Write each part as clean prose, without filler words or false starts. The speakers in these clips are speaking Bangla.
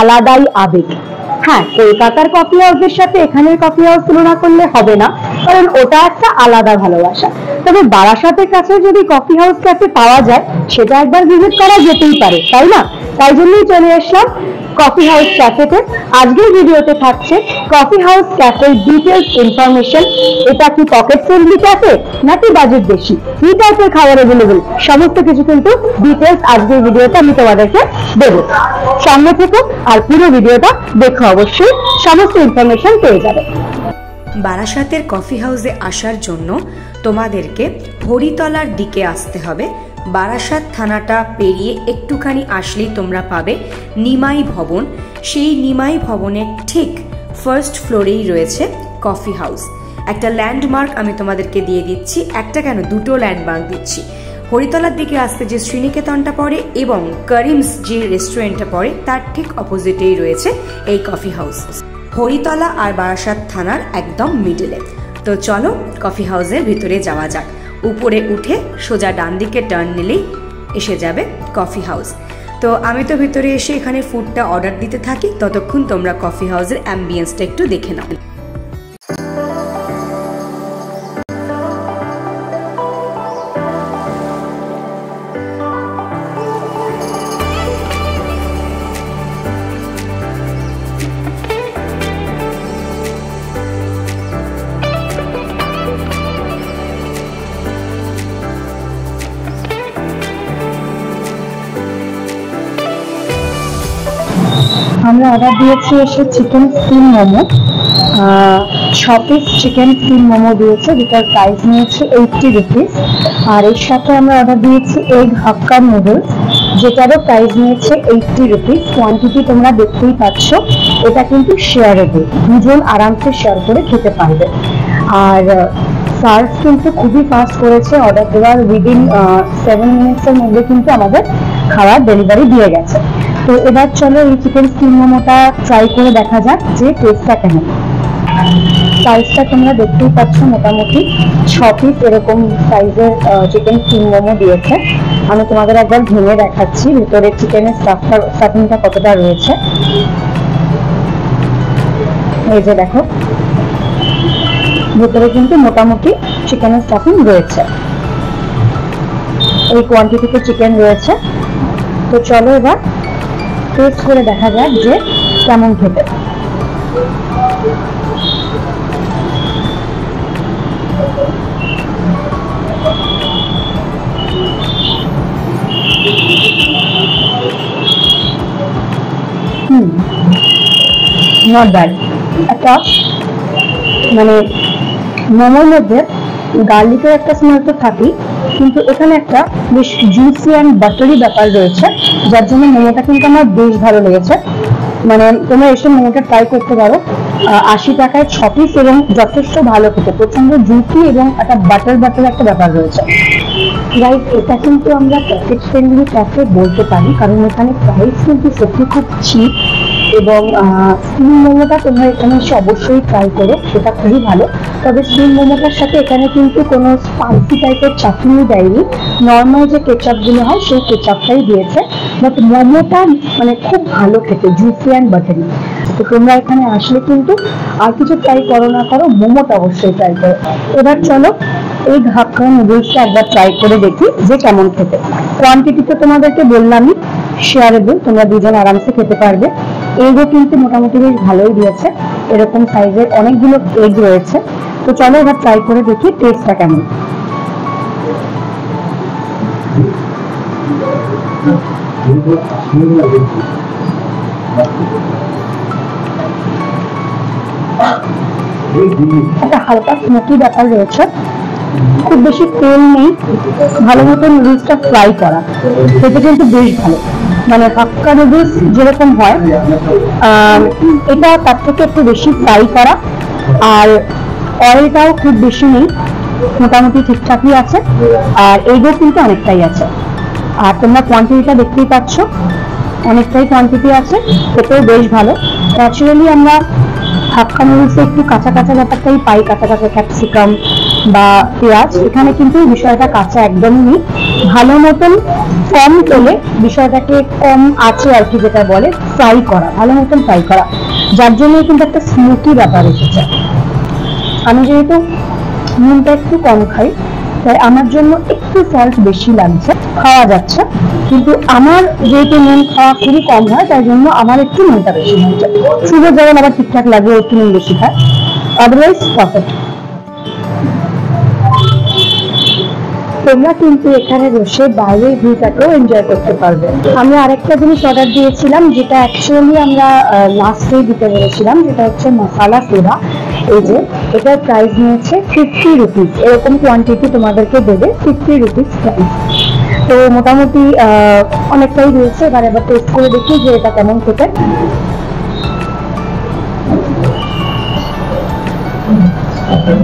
আলাদাই আবেগ। হ্যাঁ, কলকাতার কফি হাউসের সাথে এখানের কফি হাউস তুলনা করলে হবে না, কারণ ওটা একটা আলাদা ভালোবাসা। তবে বারাসাতের কাছে যদি কফি হাউস ক্যাফে পাওয়া যায় সেটা একবার ভিজিট করা যেতেই পারে, তাই না? তাই জন্যই চলে আসলাম কফি হাউস ক্যাফেতে। আজকের ভিডিওতে থাকছে কফি হাউস ক্যাফের ডিটেলস ইনফরমেশন। এটা কি পকেট ফ্রেন্ডলি ক্যাফে নাকি বাজেট বেশি, কি টাইপের খাবার অ্যাভেলেবল, সমস্ত কিছু কিন্তু ডিটেলস আজকের ভিডিওতে আমি তোমাদেরকে দেবো। সামনে থেকে আর পুরো ভিডিওটা দেখো, অবশ্যই সমস্ত ইনফরমেশন পেয়ে যাবে। বারাসাতের কফি হাউসে আসার জন্য তোমাদেরকে হরিতলার দিকে আসতে হবে। বারাসাত থানাটা পেরিয়ে একটুখানি আসলেই তোমরা পাবে নিমাই ভবন। সেই নিমাই ভবনের ঠিক ফার্স্ট ফ্লোরেই রয়েছে কফি হাউস। একটা ল্যান্ডমার্ক আমি তোমাদেরকে দিয়ে দিচ্ছি, একটা কেন দুটো ল্যান্ডমার্ক দিচ্ছি। হরিতলার দিকে আসতে যে শ্রীনিকেতনটা পড়ে এবং করিমস যে রেস্টুরেন্টটা পড়ে তার ঠিক অপোজিটেই রয়েছে এই কফি হাউস। হরিতলা আর বারাসাত থানার একদম মিডলে। তো চলো কফি হাউসের ভিতরে যাওয়া যাক। উপরে উঠে সোজা ডান দিকে টার্ন নিলেই এসে যাবে কফি হাউস। তো আমি তো ভিতরে এসে এখানে ফুডটা অর্ডার দিতে থাকি, ততক্ষণ তোমরা কফি হাউসের অ্যাম্বিয়েন্সটা একটু দেখে নাও। আমরা অর্ডার দিয়েছি এসে chicken steam momo, 6 piece chicken steam momo দিয়েছে, যেটার প্রাইস নিয়েছে 80 রুপিস। আর এর সাথে আমরা অর্ডার দিয়েছি এগ হাক্কা নুডলস, যেটারও প্রাইস নিয়েছে 80 রুপিস। কোয়ান্টিটি তোমরা দেখতেই পাচ্ছ, এটা কিন্তু শেয়ারেবল, দুজন আরামসে শেয়ার করে খেতে পারবে। আর সার্ভ কিন্তু খুবই ফাস্ট করেছে, অর্ডার দেওয়ার উইদিন 7 মিনিটসের মধ্যে কিন্তু আমাদের খাবার ডেলিভারি দিয়ে গেছে। তো এবার চলো এই চিকেন স্টিম মোমোটা ট্রাই করে দেখা যাক যে টেস্টটা কেমন। সাইজটা তোমরা দেখতেই পাচ্ছ, মোটামুটি 6 পিস এরকম সাইজের চিকেন স্টিম মোমো দিয়েছে। আমি তোমাদের একবার ভেঙে দেখাচ্ছি ভেতরে চিকেনের স্টাফিংটা কতটা রয়েছে। এই যে দেখো, ভেতরে কিন্তু মোটামুটি চিকেনের স্টাফিং রয়েছে, এই কোয়ান্টিটিতে চিকেন রয়েছে। তো চলো এবার টেস্ট করে দেখা যাক যে কেমন খেতে। Not bad. একটা মানে মোমোর মধ্যে গার্লিকের একটা স্মেল তো থাকেই, কিন্তু এখানে একটা বেশ জুসি অ্যান্ড বাটারি ব্যাপার রয়েছে, যার জন্য মোমোটা কিন্তু আমার বেশ ভালো লেগেছে। মানে তোমরা এসে মোমোটা ট্রাই করতে পারো। 80 টাকায় 6 পিস এবং যথেষ্ট ভালো খেতে, প্রচন্ড জুসি এবং একটা বাটার একটা ব্যাপার রয়েছে। গাইস, এটা কিন্তু আমরা পকেট ফ্রেন্ডলি ক্যাফে বলতে পারি, কারণ এখানে প্রাইস কিন্তু সত্যি খুব চিপ। এবং স্টিম মোমোটা তোমরা এখানে এসে অবশ্যই ট্রাই করো, সেটা খুবই ভালো। তবে স্টিম মোমোটার সাথে এখানে কিন্তু কোনো স্পাইসি টাইপের চাটনি দেয়নি, নর্মাল যে কেচাপগুলো হয় সেই কেচাপটাই দিয়েছে। বাট মোমোটা মানে খুব ভালো খেতে, জুসি অ্যান্ড বাটারি। তো তোমরা এখানে আসলে কিন্তু আর কিছু ট্রাই করো না করো, মোমোটা অবশ্যই ট্রাই করো। এবার চলো এই হাক্কা নুডলসটা একবার ট্রাই করে দেখি যে কেমন খেতে। কোয়ান্টিটি তো তোমাদেরকে বললামই, শেয়ারেবল, তোমরা দুজন আরামসে খেতে পারবে। এগও কিন্তু মোটামুটি বেশ ভালোই দিয়েছে, এরকম সাইজের অনেকগুলো এগ রয়েছে। তো চলো এবার ট্রাই করে দেখি টেস্টটা কেমন। একটা হালকা স্মোকি ব্যাপার রয়েছে, খুব বেশি তেল নেই, ভালো মতো নুডলসটা ফ্রাই করা, সেটা কিন্তু বেশ ভালো। মানে হাক্কা নুডলস যেরকম হয় এটা তার থেকে একটু বেশি ফ্রাই করা, আর অয়েলটাও খুব বেশি নেই, মোটামুটি ঠিকঠাকই আছে। আর এগও কিন্তু অনেকটাই আছে। আর তোমরা কোয়ান্টিটিটা দেখতেই পাচ্ছ, অনেকটাই কোয়ান্টিটি আছে, খেতেও বেশ ভালো। ন্যাচারালি আমরা হাক্কা নুডলসে একটু কাঁচা কাঁচা ব্যাপারটাই পাই, কাঁচা কাঁচা ক্যাপসিকাম বা পেঁয়াজ, এখানে কিন্তু বিষয়টা কাঁচা একদমই নেই। ভালো মতন কম তেলে বিষয়টাকে কম আছে আর কি, যেটা বলে ফ্রাই করা, ভালো মতন ফ্রাই করা, যার জন্য কিন্তু একটা স্মোকি ব্যাপার এসেছে। আমি যেহেতু নুনটা একটু কম খাই, তাই আমার জন্য একটু সল্ট বেশি লাগছে, খাওয়া যাচ্ছে, কিন্তু আমার যেহেতু নুন খাওয়া খুবই কম হয় তাই জন্য আমার একটু নুনটা বেশি লাগছে। শুভ যেমন আবার ঠিকঠাক লাগে, একটু নুন বেশি খায়, আদারওয়াইজ পারফেক্ট। তোমরা কিন্তু এখানে বসে বাইরের ভিউটাকেও এনজয় করতে পারবে। আমি আরেকটা জিনিস অর্ডার দিয়েছিলাম, যেটা অ্যাকচুয়ালি আমরা লাস্টে দিতে বলেছিলাম, যেটা হচ্ছে মশালা সোডা। এই যে এটার প্রাইস নিয়েছে 50 রুপিস, এরকম কোয়ান্টিটি তোমাদেরকে দেবে 50 রুপিস প্রাইস। তো মোটামুটি অনেকটাই রয়েছে। এবার টেস্ট করে দেখি যে এটা কেমন খেতে।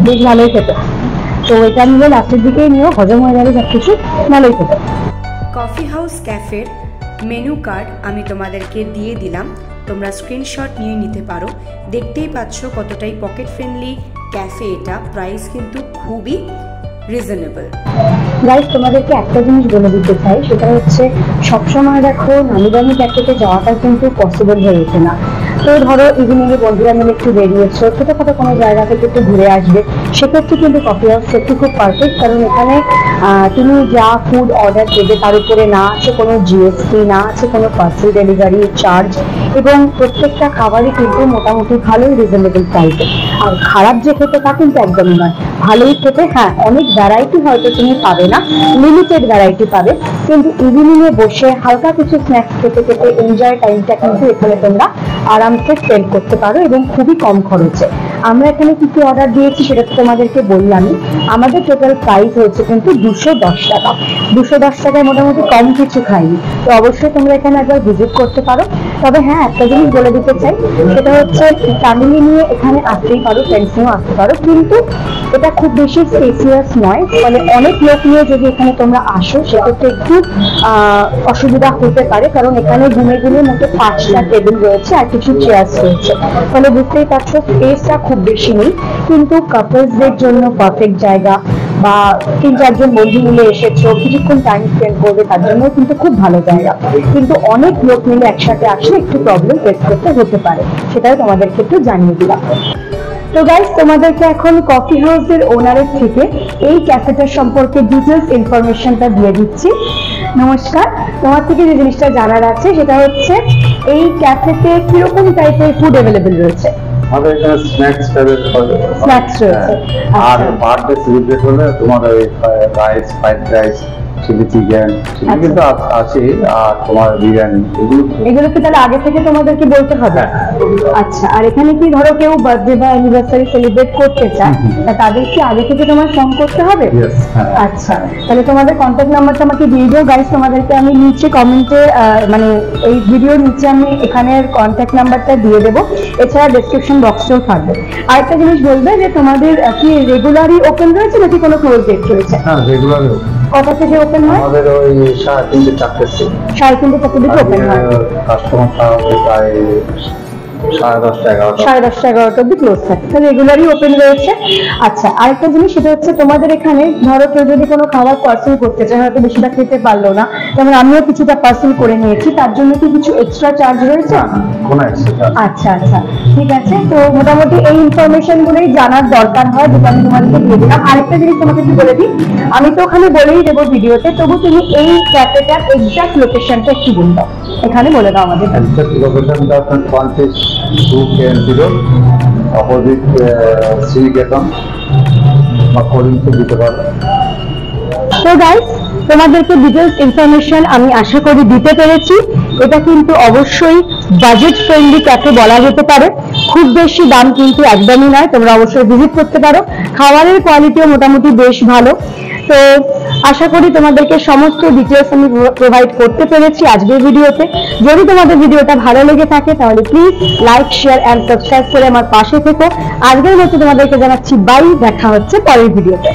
বেশ ভালোই খেতে। তো এটা নিলে লাস্টের দিকেই নিও, হজম হয়ে যাবে সবকিছু, ভালোই খেতে। কফি হাউস ক্যাফের মেনু কার্ড আমি তোমাদেরকে দিয়ে দিলাম, তোমরা স্ক্রিনশট নিয়ে নিতে পারো। দেখতেই পাচ্ছ কতটাই পকেট ফ্রেন্ডলি ক্যাফে এটা, প্রাইস কিন্তু খুবই রিজনেবল। গাইস, তোমাদেরকে একটা জিনিস বলে দিতে চাই, সেটা হচ্ছে সবসময় দেখো নামি দামি ক্যাফেতে যাওয়াটা কিন্তু পসিবল হয়ে ওঠে না। তো ধরো ইভিনিং এ বন্ধুরা মিলে একটু বেরিয়েছো, ছোটখাটো কোনো জায়গা থেকে একটু ঘুরে আসবে, সেক্ষেত্রে কিন্তু কফি হাউস সত্যি খুব পারফেক্ট। কারণ এখানে তুমি যা ফুড অর্ডার দেবে তার উপরে না আছে কোনো জিএসটি, না আছে কোনো পার্সেল ডেলিভারি চার্জ, এবং প্রত্যেকটা খাবারই কিন্তু মোটামুটি ভালোই রিজনেবল প্রাইসে। আর খারাপ যে খেতে তা কিন্তু একদমই নয়, ভালোই খেতে। হ্যাঁ, অনেক ভ্যারাইটি হয়তো তুমি পাবে না, লিমিটেড ভ্যারাইটি পাবে, কিন্তু ইভিনিং এ বসে হালকা কিছু স্ন্যাক্স খেতে খেতে এনজয় টাইমটা কিন্তু এখানে তোমরা আরামসে স্পেন্ড করতে পারো, এবং খুবই কম খরচে। আমরা এখানে কিছু অর্ডার দিয়েছি সেটা তো তোমাদেরকে বললামই। আমাদের টোটাল প্রাইস হয়েছে কিন্তু 210 টাকা। 210 টাকায় মোটামুটি কম কিছু খাইনি। তো অবশ্যই তোমরা এখানে একবার ভিজিট করতে পারো। তবে হ্যাঁ, একটা জিনিস বলে দিতে চাই, সেটা হচ্ছে ফ্যামিলি নিয়ে এখানে আসতেই পারো, ফ্রেন্ডস নিয়েও আসতে পারো, কিন্তু এটা খুব বেশি স্পেসিয়াস নয়। মানে অনেক লোক নিয়ে যদি এখানে তোমরা আসো সেক্ষেত্রে একটু অসুবিধা হতে পারে, কারণ এখানে ঘুমে ঘুমে মতো 5টা টেবিল রয়েছে আর কিছু চেয়ার্স রয়েছে, ফলে বুঝতেই পারছো স্পেসটা খুব বেশি নেই। কিন্তু কাপলসদের জন্য পারফেক্ট জায়গা, বা 3-4 জন বন্ধু মিলে এসেছো, কিছুক্ষণ টাইম স্পেন্ড করবে, তার জন্য কিন্তু খুব ভালো জায়গা। কিন্তু অনেক লোক মিলে একসাথে আসলে একটু প্রবলেম ফেস করতে হতে পারে, সেটাও তোমাদেরকে একটু জানিয়ে দিলাম। তো গাইস, তোমাদেরকে এখন কফি হাউসের ওনারের থেকে এই ক্যাফেটার সম্পর্কে ডিটেলস ইনফরমেশনটা দিয়ে দিচ্ছি। নমস্কার, তোমার থেকে যে জিনিসটা জানার আছে সেটা হচ্ছে এই ক্যাফেতে কিরকম টাইপের ফুড অ্যাভেলেবেল রয়েছে। আমাদের এখানে স্ন্যাক্স রয়েছে, আর বার্থডে সেলিব্রেট হলে তোমার ওই rice, fried rice, chilli chicken কিন্তু আছে, আর তোমার বিরিয়ানি, এগুলো কি তাহলে আগে থেকে তোমাদেরকে বলতে হবে? আচ্ছা, আর এখানে কি ধরো কেউ বার্থডে বা অ্যানিভার্সারি সেলিব্রেট করতে চায়, তাদের কি আগে থেকে তোমার ফোন করতে হবে? আচ্ছা, তাহলে তোমাদের কন্ট্যাক্ট নাম্বারটা আমাকে দিয়ে দিও গাইস। তোমাদেরকে আমি নিচে কমেন্টে, মানে এই ভিডিওর নিচে আমি এখানের কন্ট্যাক্ট নাম্বারটা দিয়ে দেবো, এছাড়া ডেসক্রিপশন বক্সেও থাকবে। আরেকটা জিনিস বলবে যে তোমাদের কি রেগুলারই ওপেন রয়েছে নাকি কোনো ক্লোজ ডেট রয়েছে? হ্যাঁ, রেগুলারই। কটা থেকে ওপেন হয়? আমাদের ওই 3:30 4টে থেকে। 3:30 4টে দিকে ওপেন হয়। কাস্টমার থাকে প্রায় 10:30 11টা। 10:30 11টা অব্দি ক্লোজ থাকে, রেগুলারই ওপেন রয়েছে। আচ্ছা, আরেকটা জিনিস সেটা হচ্ছে তোমাদের এখানে ধরো কেউ যদি কোনো খাবার পার্সেল করতে চায়, হয়তো বেশিটা খেতে পারলো না, যেমন আমিও কিছুটা পার্সেল করে নিয়েছি, তার জন্য কি কিছু এক্সট্রা চার্জ রয়েছে? কোনো এক্সট্রা। আচ্ছা আচ্ছা, ঠিক আছে। তো মোটামুটি এই ইনফরমেশন গুলোই জানার দরকার হয়, যেটা আমি তোমাদেরকে দিয়ে দিলাম। আরেকটা জিনিস তোমাকে কি বলে দিই, আমি তো ওখানে বলেই দেবো ভিডিওতে, তবু তুমি এই ক্যাফেটার এক্সাক্ট লোকেশনটা একটু বলে দাও, এখানে বলে দাও আমাদের। এক্সাক্ট লোকেশনটা আপনার 22 KNC রোড, অপোজিট শ্রীকেতন বা করিমকে দিতে পারবে। তো গাইস, তোমাদেরকে ডিটেলস ইনফরমেশন আমি আশা করি দিতে পেরেছি। এটা কিন্তু অবশ্যই বাজেট ফ্রেন্ডলি ক্যাফে বলা যেতে পারে, খুব বেশি দাম কিন্তু একদমই নয়, তোমরা অবশ্যই ভিজিট করতে পারো। খাবারের কোয়ালিটিও মোটামুটি বেশ ভালো। তো আশা করি তোমাদেরকে সমস্ত ডিটেলস আমি প্রোভাইড করতে পেরেছি আজকের ভিডিওতে। যদি তোমাদের ভিডিওটা ভালো লেগে থাকে তাহলে please like, share and subscribe করে আমার পাশে থেকো। আজকের মতো তোমাদেরকে জানাচ্ছি বাই, দেখা হচ্ছে পরের ভিডিওতে।